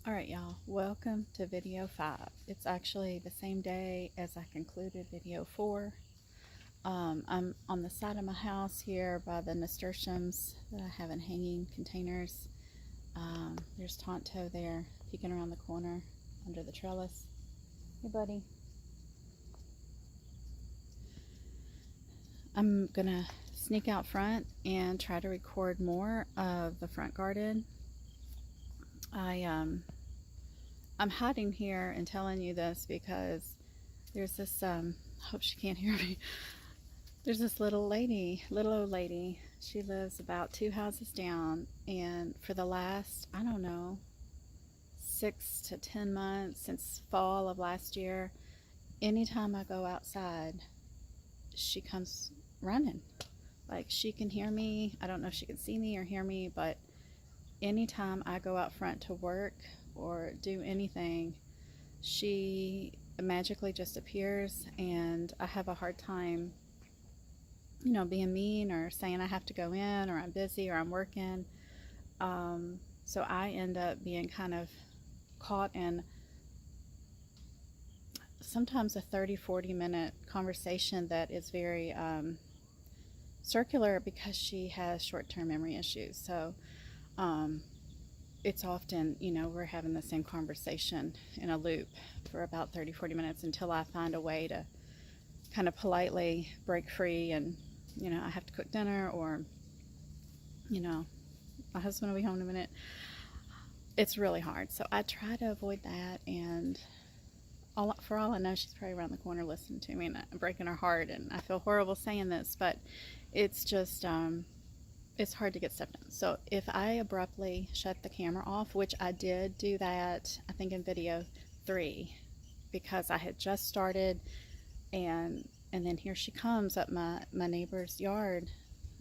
Alright y'all, welcome to video 5. It's actually the same day as I concluded video 4. I'm on the side of my house here by the nasturtiums that I have in hanging containers. There's Tonto there peeking around the corner under the trellis. Hey buddy. I'm gonna sneak out front and try to record more of the front garden. I'm hiding here and telling you this because there's this, hope she can't hear me. There's this little old lady. She lives about 2 houses down, and for the last, I don't know, 6 to 10 months since fall of last year, anytime I go outside, she comes running. Like, she can hear me. I don't know if she can see me or hear me, but anytime I go out front to work or do anything, she magically just appears, and I have a hard time, you know, being mean or saying I have to go in or I'm busy or I'm working. So I end up being kind of caught in sometimes a 30-40 minute conversation that is very circular because she has short-term memory issues. So it's often, you know, we're having the same conversation in a loop for about 30-40 minutes until I find a way to kind of politely break free, and, you know, I have to cook dinner, or, you know, my husband will be home in a minute. It's really hard. So I try to avoid that, and for all I know, she's probably around the corner listening to me, and I'm breaking her heart, and I feel horrible saying this, but it's just, it's hard to get stuff done. So if I abruptly shut the camera off, which I did do that, I think in video 3, because I had just started, and then here she comes up my neighbor's yard.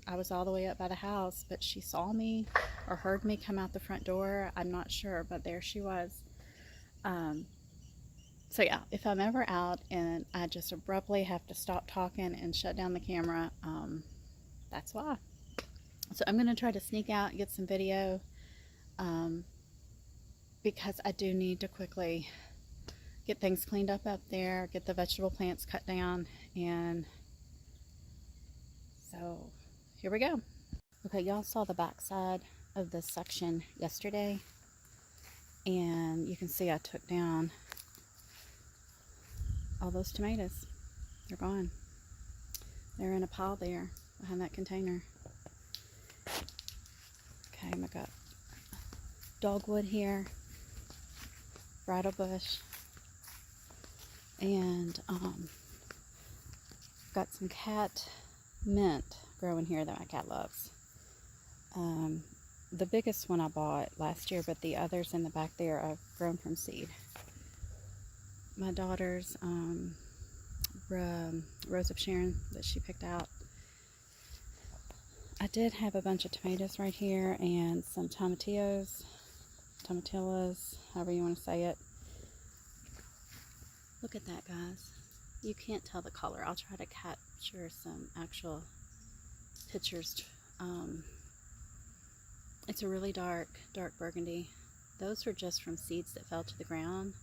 I was all the way up by the house, but she saw me or heard me come out the front door. I'm not sure, but there she was. So yeah, if I'm ever out and I just abruptly have to stop talking and shut down the camera, that's why. So I'm going to try to sneak out and get some video, because I do need to quickly get things cleaned up there, get the vegetable plants cut down, and so here we go. Okay, y'all saw the back side of this section yesterday, and you can see I took down all those tomatoes. They're gone. They're in a pile there behind that container. Okay, I got dogwood here, bridal bush, and got some cat mint growing here that my cat loves. The biggest one I bought last year, but the others in the back there I've grown from seed. My daughter's Rose of Sharon that she picked out. I did have a bunch of tomatoes right here and some tomatillos, however you want to say it. Look at that, guys. You can't tell the color. I'll try to capture some actual pictures. It's a really dark burgundy. Those were just from seeds that fell to the ground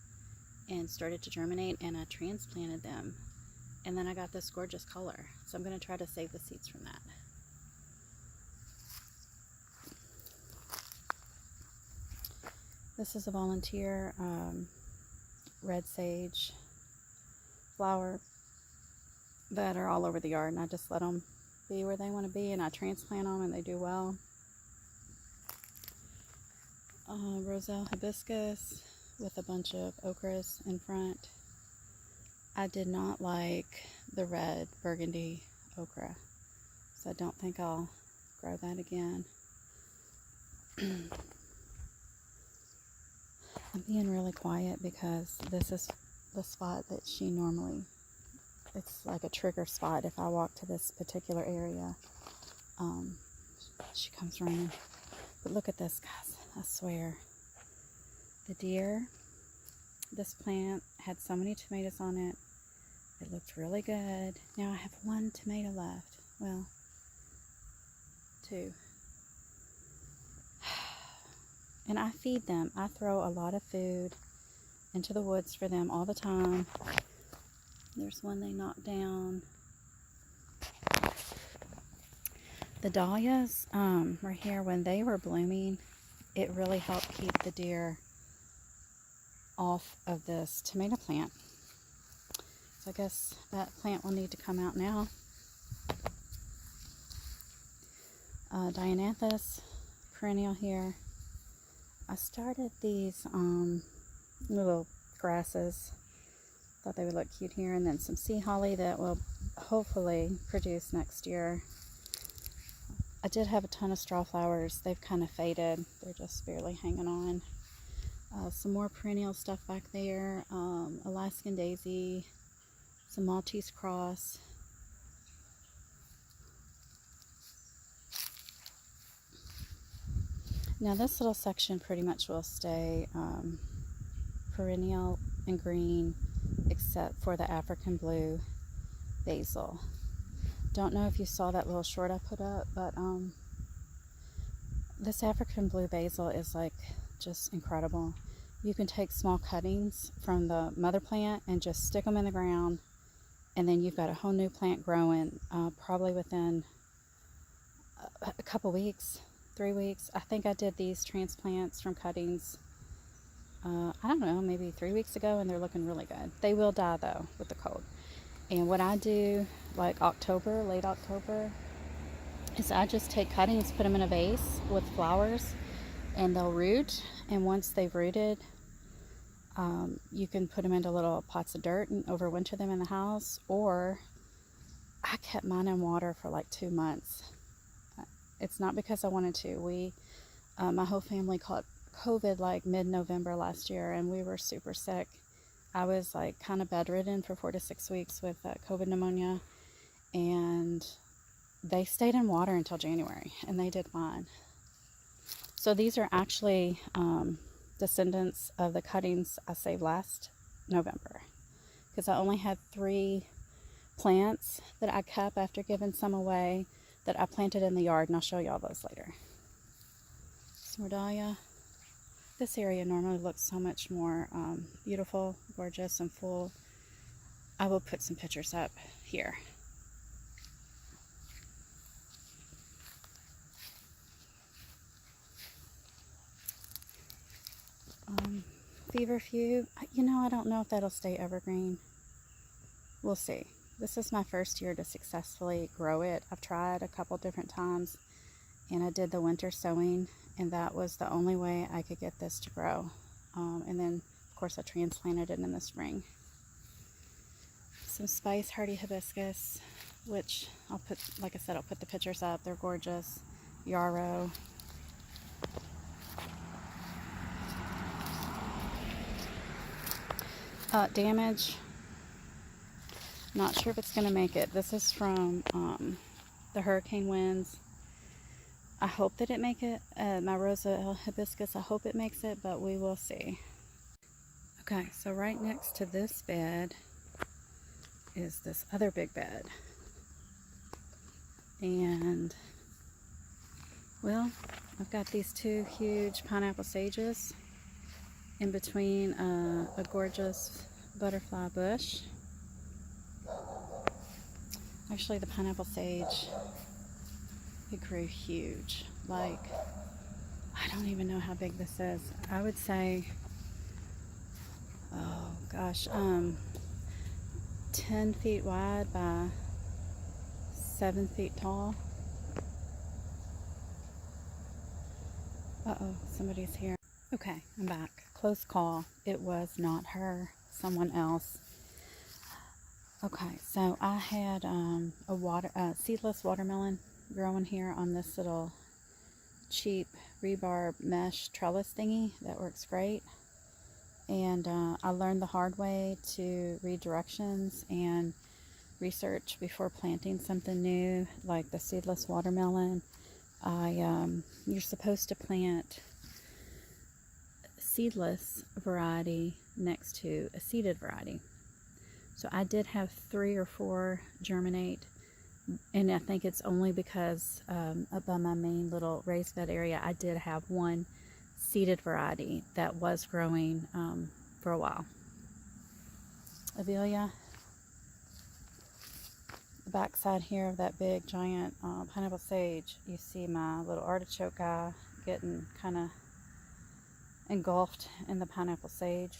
and started to germinate, and I transplanted them, and then I got this gorgeous color. So I'm going to try to save the seeds from that. This is a volunteer red sage flower that are all over the yard, and I just let them be where they want to be, and I transplant them and they do well. Roselle Hibiscus with a bunch of ochras in front. I did not like the red burgundy okra, so I don't think I'll grow that again. I'm being really quiet because this is the spot that she normally, it's like a trigger spot. If I walk to this particular area, she comes running. But look at this, guys. I swear. The deer, this plant had so many tomatoes on it. It looked really good. Now I have 1 tomato left. Well, 2. And I feed them. I throw a lot of food into the woods for them all the time. There's one they knocked down. The dahlias were here when they were blooming. It really helped keep the deer off of this tomato plant. So I guess that plant will need to come out now. Dianthus perennial here. I started these little grasses. Thought they would look cute here, and then some sea holly that will hopefully produce next year. I did have a ton of straw flowers. They've kind of faded. They're just barely hanging on. Some more perennial stuff back there. Alaskan daisy, some Maltese cross. Now this little section pretty much will stay perennial and green, except for the African blue basil. Don't know if you saw that little short I put up, but this African blue basil is like just incredible. You can take small cuttings from the mother plant and just stick them in the ground, and then you've got a whole new plant growing probably within a couple weeks, 3 weeks. I think I did these transplants from cuttings, I don't know, maybe 3 weeks ago, and they're looking really good. They will die though with the cold. And what I do, like October, late October, is I just take cuttings, put them in a vase with flowers, and they'll root. And once they've rooted, you can put them into little pots of dirt and overwinter them in the house. Or I kept mine in water for like 2 months. It's not because I wanted to. My whole family caught COVID like mid-November last year, and we were super sick. I was like kind of bedridden for 4 to 6 weeks with COVID pneumonia, and they stayed in water until January, and they did fine. So these are actually descendants of the cuttings I saved last November, because I only had 3 plants that I kept after giving some away that I planted in the yard, and I'll show you all those later. Some more dahlia. This area normally looks so much more beautiful, gorgeous, and full. I will put some pictures up here. Feverfew, you know, I don't know if that'll stay evergreen. We'll see. This is my first year to successfully grow it. I've tried a couple different times, and I did the winter sowing, and that was the only way I could get this to grow. And then, of course, I transplanted it in the spring. Some spice hardy hibiscus, which I'll put, like I said, I'll put the pictures up. They're gorgeous. Yarrow. Damage. Not sure if it's going to make it. This is from the hurricane winds. I hope that it make it. My Roselle Hibiscus, I hope it makes it, but we will see. Okay, so right next to this bed is this other big bed. And, well, I've got these 2 huge pineapple sages in between a gorgeous butterfly bush. Actually, the pineapple sage, it grew huge. Like, I don't even know how big this is. I would say, oh gosh, 10 feet wide by 7 feet tall. Uh-oh, somebody's here. Okay, I'm back. Close call. It was not her, someone else. Okay, so I had a seedless watermelon growing here on this little cheap rebar mesh trellis thingy that works great. And I learned the hard way to read directions and research before planting something new, like the seedless watermelon. You're supposed to plant seedless variety next to a seeded variety. So I did have 3 or 4 germinate, and I think it's only because up on my main little raised bed area, I did have one seeded variety that was growing for a while. Abelia. The backside here of that big giant pineapple sage, you see my little artichoke guy getting kind of engulfed in the pineapple sage.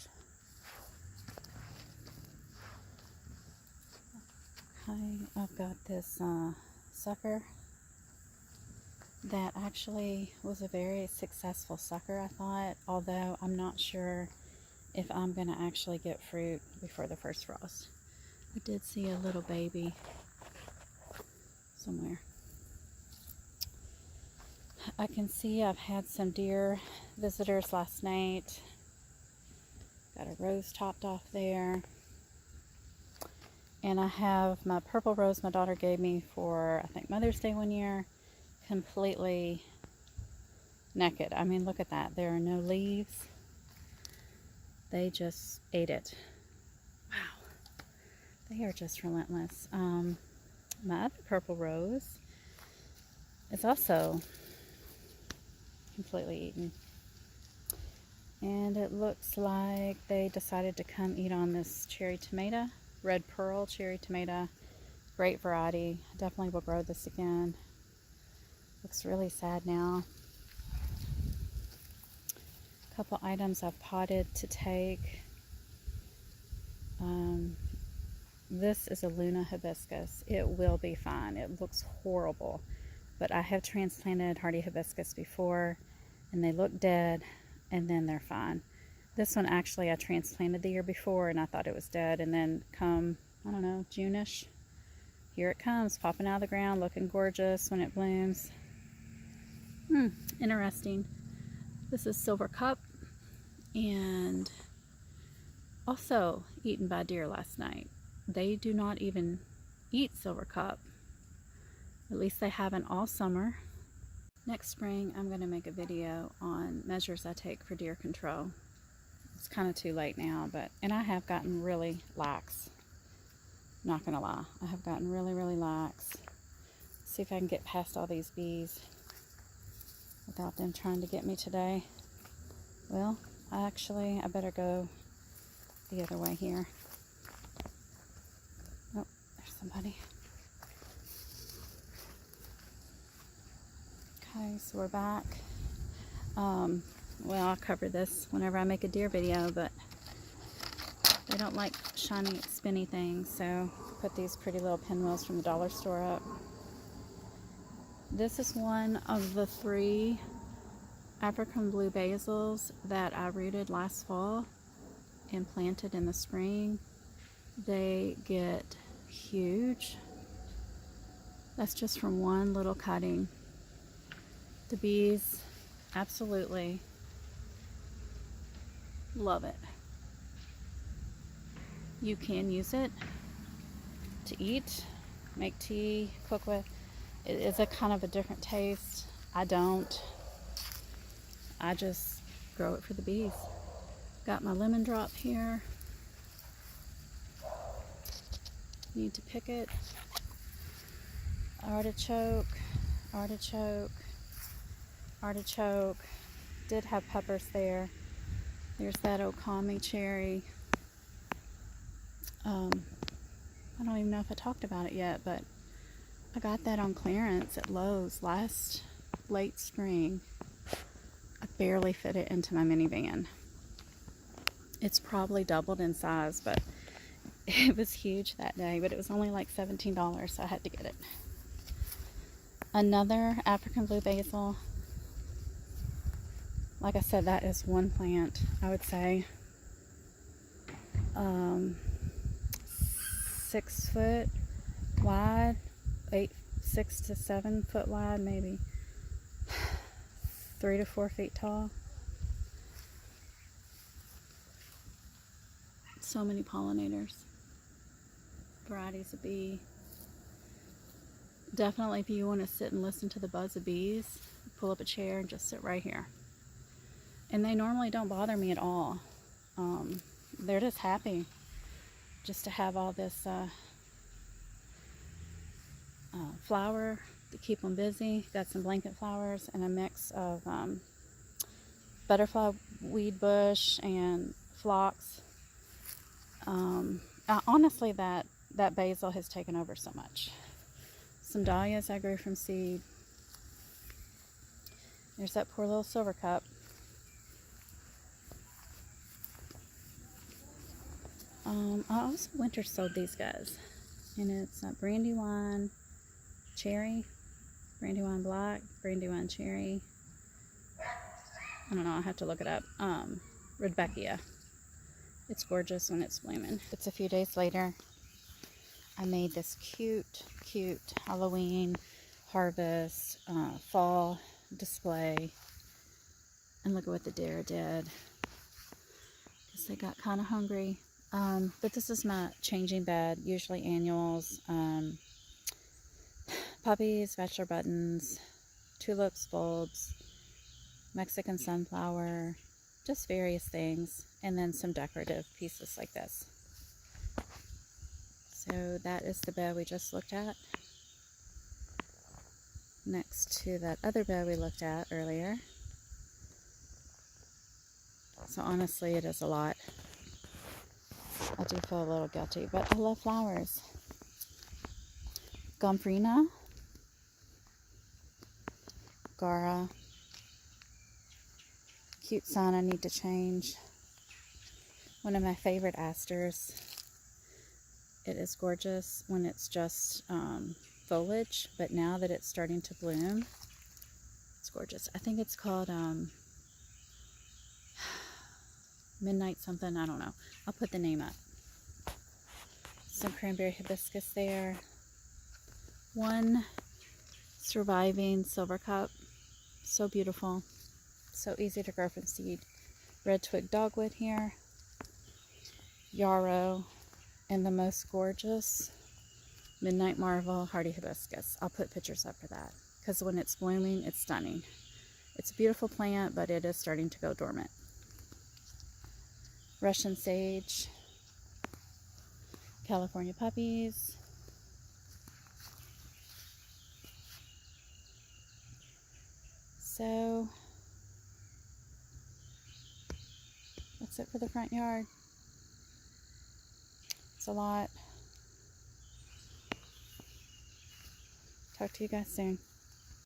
Okay, I've got this sucker that actually was a very successful sucker, I thought, although I'm not sure if I'm going to actually get fruit before the first frost. I did see a little baby somewhere. I can see I've had some deer visitors last night. Got a rose topped off there. And I have my purple rose my daughter gave me for, I think, Mother's Day one year, completely naked. I mean, look at that. There are no leaves. They just ate it. Wow. They are just relentless. My other purple rose is also completely eaten. And it looks like they decided to come eat on this cherry tomato. Red Pearl cherry tomato. Great variety. Definitely will grow this again. Looks really sad now. A couple items I've potted to take. This is a Luna hibiscus. It will be fine. It looks horrible, but I have transplanted hardy hibiscus before and they look dead and then they're fine. This one actually I transplanted the year before and I thought it was dead, and then come, I don't know, June-ish, here it comes, popping out of the ground, looking gorgeous when it blooms. Interesting. This is Silver Cup, and also eaten by deer last night. They do not even eat Silver Cup. At least they haven't all summer. Next spring, I'm going to make a video on measures I take for deer control. It's kind of too late now, and I have gotten really lax. Not going to lie. I have gotten really, really lax. Let's see if I can get past all these bees without them trying to get me today. Well, I better go the other way here. Oh, there's somebody. Okay, so we're back. Well, I'll cover this whenever I make a deer video, but they don't like shiny, spinny things, so put these pretty little pinwheels from the dollar store up. This is one of the 3 African blue basils that I rooted last fall and planted in the spring. They get huge. That's just from one little cutting. The bees absolutely love it. You can use it to eat, make tea, cook with. It is a kind of a different taste. I don't. I just grow it for the bees. Got my lemon drop here. Need to pick it. Artichoke, artichoke, artichoke. Did have peppers there. There's that okami cherry. I don't even know if I talked about it yet, but I got that on clearance at Lowe's last late spring. I barely fit it into my minivan. It's probably doubled in size, but it was huge that day, but it was only like $17, so I had to get it. Another African blue basil. Like I said, that is one plant, I would say. 6 foot wide, 6 to 7 foot wide, maybe 3 to 4 feet tall. So many pollinators, varieties of bee. Definitely, if you want to sit and listen to the buzz of bees, pull up a chair and just sit right here. And they normally don't bother me at all. They're just happy just to have all this flower to keep them busy. Got some blanket flowers and a mix of butterfly weed bush and phlox. Honestly, that basil has taken over so much. Some dahlias I grew from seed. There's that poor little silver cup. I also winter sowed these guys, and it's brandywine cherry, brandywine black, brandywine cherry. I don't know, I have to look it up. Rudbeckia. It's gorgeous when it's blooming. It's a few days later. I made this cute Halloween harvest fall display. And look at what the deer did. Because they got kind of hungry. But this is my changing bed, usually annuals, puppies, bachelor buttons, tulips, bulbs, Mexican sunflower, just various things, and then some decorative pieces like this. So that is the bed we just looked at, next to that other bed we looked at earlier. So honestly, it is a lot. I do feel a little guilty, but I love flowers. Gombrina, Gara, cute sun I need to change. One of my favorite asters. It is gorgeous when it's just foliage, but now that it's starting to bloom, it's gorgeous. I think it's called Midnight something, I don't know. I'll put the name up. Some cranberry hibiscus there. One surviving silver cup. So beautiful. So easy to grow from seed. Red twig dogwood here. Yarrow. And the most gorgeous Midnight Marvel hardy hibiscus. I'll put pictures up for that. Because when it's blooming, it's stunning. It's a beautiful plant, but it is starting to go dormant. Russian sage, California poppies, so that's it for the front yard. It's a lot. Talk to you guys soon.